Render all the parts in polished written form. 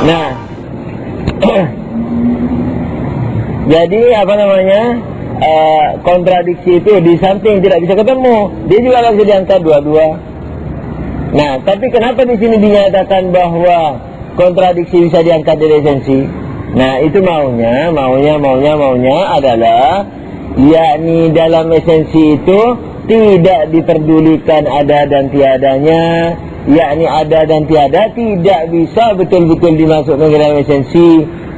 Nah, jadi apa namanya, kontradiksi itu di samping tidak bisa ketemu, dia juga harus diangkat dua-dua. Nah, tapi kenapa di sini dinyatakan bahwa kontradiksi bisa diangkat dari esensi? Nah, itu maunya adalah, yakni dalam esensi itu tidak diperdulikan ada dan tiadanya, yakni ada dan tiada tidak bisa betul-betul dimasukkan ke dalam esensi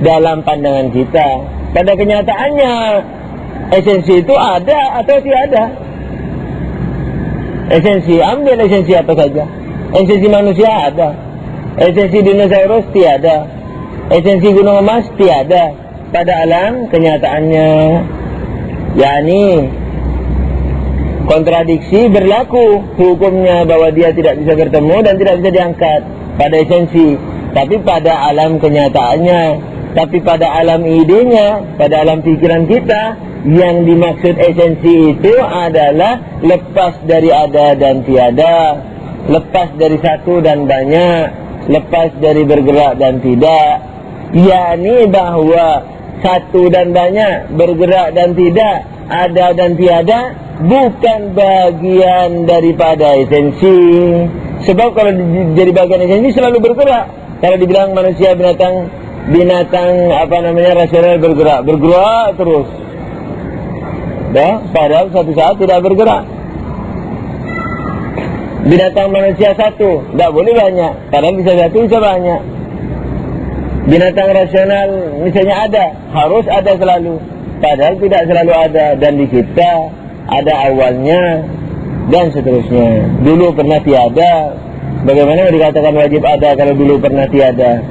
dalam pandangan kita. Pada kenyataannya esensi itu ada atau tiada. Esensi, ambil esensi apa saja. Esensi manusia ada, esensi dinosaurus tiada, esensi gunung emas tiada pada alam kenyataannya. Yakni kontradiksi berlaku hukumnya bahwa dia tidak bisa bertemu dan tidak bisa diangkat pada esensi, tapi pada alam kenyataannya. Tapi pada alam idenya, pada alam pikiran kita, yang dimaksud esensi itu adalah lepas dari ada dan tiada, lepas dari satu dan banyak, lepas dari bergerak dan tidak. Yakni bahwa satu dan banyak, bergerak dan tidak, ada dan tiada bukan bagian daripada esensi. Sebab kalau jadi bagian esensi selalu bergerak. Kalau dibilang manusia binatang apa namanya rasional bergerak terus, padahal suatu saat tidak bergerak. Binatang manusia satu, tidak boleh banyak, padahal bisa satu bisa banyak. Binatang rasional misalnya harus ada selalu, padahal tidak selalu ada. Dan di kita ada awalnya dan seterusnya. Dulu pernah tiada, bagaimana dikatakan wajib ada kalau dulu pernah tiada?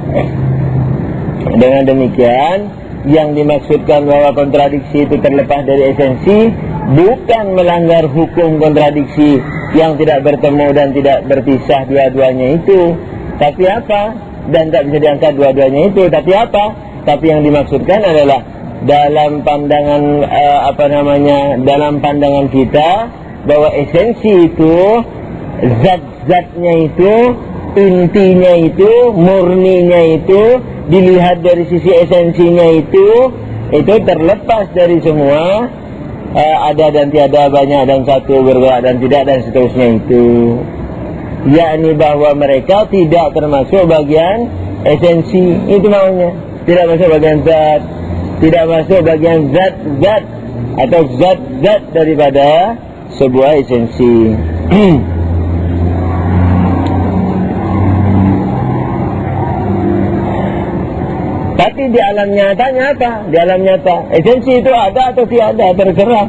Dengan demikian, yang dimaksudkan bahwa kontradiksi itu terlepas dari esensi bukan melanggar hukum kontradiksi yang tidak bertemu dan tidak berpisah dua-duanya itu. Tapi apa? Dan tak bisa diangkat dua-duanya itu. Tapi apa? Tapi yang dimaksudkan adalah dalam pandangan dalam pandangan kita bahwa esensi itu, zat-zatnya itu, intinya itu, murninya itu, dilihat dari sisi esensinya itu terlepas dari semua ada dan tiada, banyak dan satu, bergerak dan tidak, dan seterusnya itu. Yakni bahwa mereka tidak termasuk bagian esensi. Itu maunya, tidak masuk bagian zat, tidak masuk bagian zat-zat atau zat-zat daripada sebuah esensi. Tapi di alam nyatanya apa? Di alam nyata esensi itu ada atau tiada, terserah.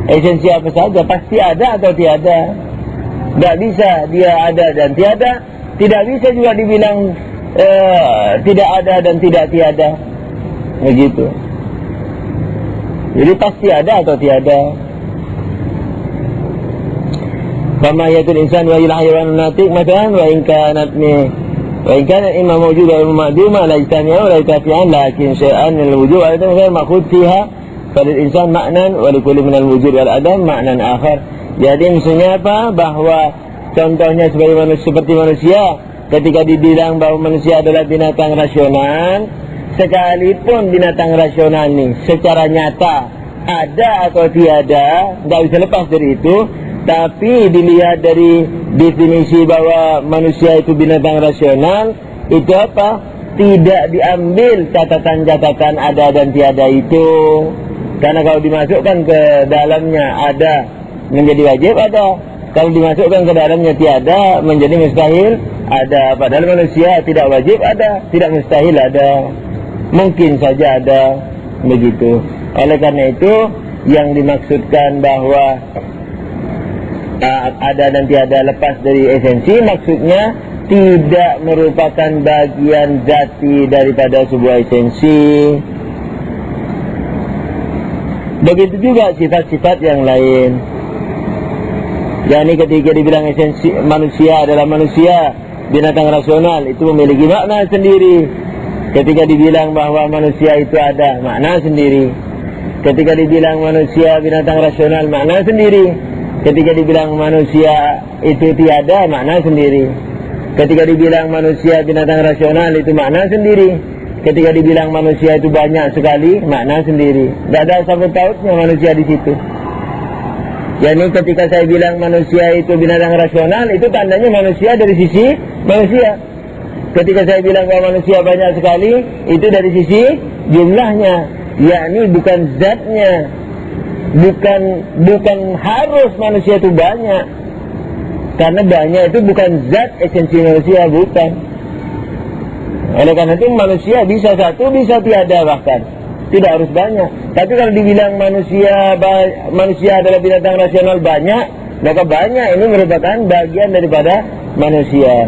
Esensi apa saja pasti ada atau tiada. Tidak bisa dia ada dan tiada. Tidak bisa juga dibilang tidak ada dan tidak tiada. Begitu. Jadi pasti ada atau tiada. Kama yatul insan wa hayawan natik matan wa in kanat وإن كان الإمام موجود ومعدومة لا يجتمعان ولا يتافيان لكن شيئان من الوجود والعدم غير مأخوذ فيها فللإنسان معنى ولكل من الوجود والعدم معنى آخر. Jadi maksudnya apa? Bahwa contohnya seperti manusia, ketika dibilang bahwa manusia adalah binatang rasional, sekalipun binatang rasional ini secara nyata ada atau tiada, tidak bisa lepas dari itu. Tapi dilihat dari definisi bahwa manusia itu binatang rasional, itu apa? Tidak diambil catatan-catatan ada dan tiada itu. Karena kalau dimasukkan ke dalamnya ada, menjadi wajib ada. Kalau dimasukkan ke dalamnya tiada, menjadi mustahil ada. Padahal manusia tidak wajib ada, tidak mustahil ada, mungkin saja ada. Begitu. Oleh karena itu, yang dimaksudkan bahwa ada dan tiada lepas dari esensi, maksudnya tidak merupakan bagian zati daripada sebuah esensi. Begitu juga sifat-sifat yang lain. Yani ketika dibilang esensi manusia adalah manusia, binatang rasional, itu memiliki makna sendiri. Ketika dibilang bahwa manusia itu ada, makna sendiri. Ketika dibilang manusia binatang rasional, makna sendiri. Ketika dibilang manusia itu tiada, makna sendiri. Ketika dibilang manusia binatang rasional itu makna sendiri. Ketika dibilang manusia itu banyak sekali, makna sendiri. Tidak ada sangkut pautnya manusia di situ. Jadi ketika saya bilang manusia itu binatang rasional, itu tandanya manusia dari sisi manusia. Ketika saya bilang bahwa manusia banyak sekali, itu dari sisi jumlahnya, yakni bukan zatnya. Bukan harus manusia itu banyak. Karena banyak itu bukan zat esensi manusia, bukan. Oleh karena itu manusia bisa satu, bisa tiada bahkan. Tidak harus banyak. Tapi kalau dibilang manusia adalah binatang rasional banyak, maka banyak ini merupakan bagian daripada manusia.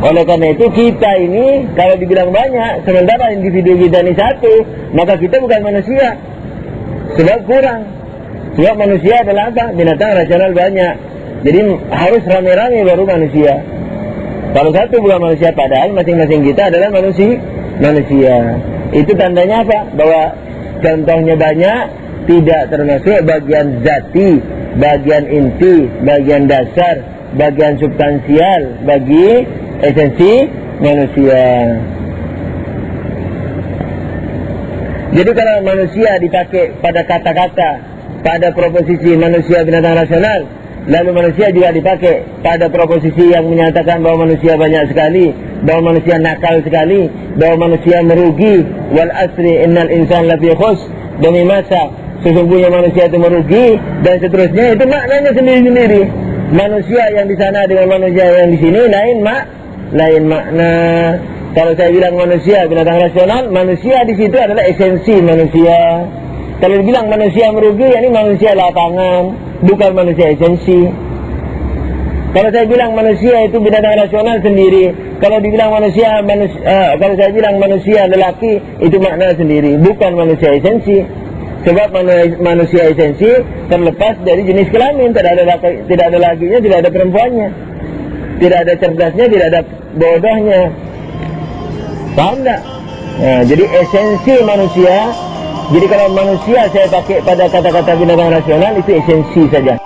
Oleh karena itu kita ini kalau dibilang banyak, sementara individu kita ini satu, maka kita bukan manusia. Sebab kurang. Sebab manusia adalah apa? Binatang rasional banyak. Jadi harus rame-rame baru manusia. Kalau satu bukan manusia, padahal masing-masing kita adalah manusia. Itu tandanya apa? Bahwa contohnya banyak, tidak termasuk bagian zati, bagian inti, bagian dasar, bagian substansial bagi esensi manusia. Jadi kalau manusia dipakai pada kata-kata, pada proposisi manusia binatang rasional, lalu manusia juga dipakai pada proposisi yang menyatakan bahwa manusia banyak sekali, bahwa manusia nakal sekali, bahwa manusia merugi. Wal asri innal insana lafi khusr, demi masa sesungguhnya manusia itu merugi, dan seterusnya. Itu maknanya sendiri-sendiri. Manusia yang di sana dengan manusia yang di sini lain makna. Kalau saya bilang manusia binatang rasional, manusia di situ adalah esensi manusia. Kalau dibilang manusia merugi, ini manusia lapangan, bukan manusia esensi. Kalau saya bilang manusia itu binatang rasional sendiri, kalau dibilang kalau saya bilang manusia lelaki, itu makna sendiri, bukan manusia esensi. Sebab manusia esensi terlepas dari jenis kelamin, tidak ada lakinya, tidak ada perempuannya, tidak ada cerdasnya, tidak ada bodohnya. Paham tak? Nah, jadi esensi manusia. Jadi kalau manusia saya pakai pada kata-kata binatang rasional, itu esensi saja.